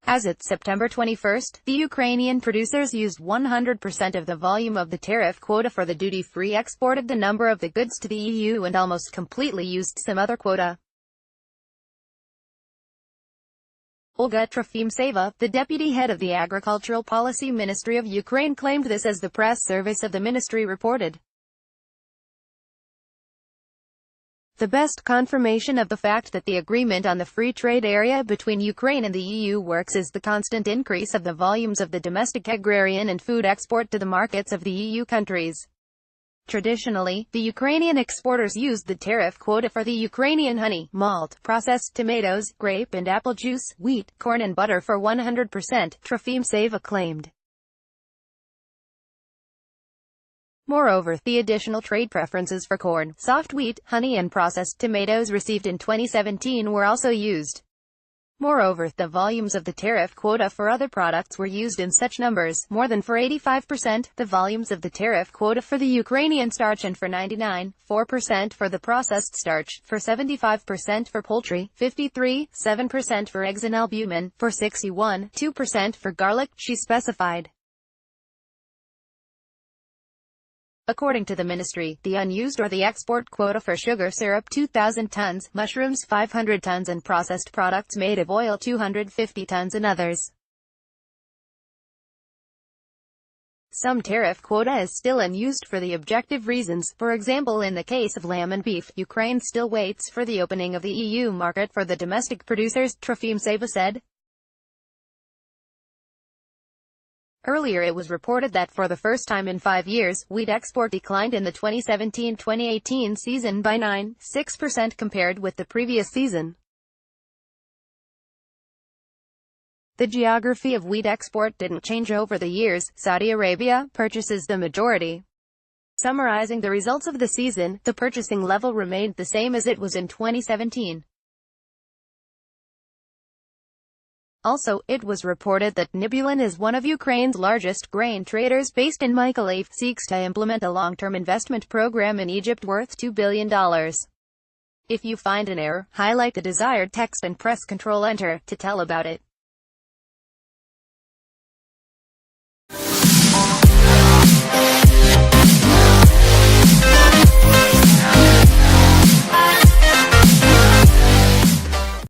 As it's September 21, the Ukrainian producers used 100% of the volume of the tariff quota for the duty-free export of the number of the goods to the EU and almost completely used some other quota. Olga Trofimtseva, the deputy head of the Agricultural Policy Ministry of Ukraine, claimed this as the press service of the ministry reported. The best confirmation of the fact that the agreement on the free trade area between Ukraine and the EU works is the constant increase of the volumes of the domestic agrarian and food export to the markets of the EU countries. Traditionally, the Ukrainian exporters used the tariff quota for the Ukrainian honey, malt, processed tomatoes, grape and apple juice, wheat, corn and butter for 100%, Trofimtseva claimed. Moreover, the additional trade preferences for corn, soft wheat, honey and processed tomatoes received in 2017 were also used. Moreover, the volumes of the tariff quota for other products were used in such numbers, more than for 85%, the volumes of the tariff quota for the Ukrainian starch and for 99.4% for the processed starch, for 75% for poultry, 53.7% for eggs and albumin, for 61.2% for garlic, she specified. According to the ministry, the unused or the export quota for sugar syrup 2,000 tons, mushrooms 500 tons and processed products made of oil 250 tons and others. Some tariff quota is still unused for the objective reasons. For example, in the case of lamb and beef, Ukraine still waits for the opening of the EU market for the domestic producers, Trofimtseva said. Earlier it was reported that for the first time in 5 years, wheat export declined in the 2017-2018 season by 9.6% compared with the previous season. The geography of wheat export didn't change over the years. Saudi Arabia purchases the majority. Summarizing the results of the season, the purchasing level remained the same as it was in 2017. Also, it was reported that Nibulin is one of Ukraine's largest grain traders based in Mykolaiv, seeks to implement a long-term investment program in Egypt worth $2 billion. If you find an error, highlight the desired text and press Ctrl Enter to tell about it.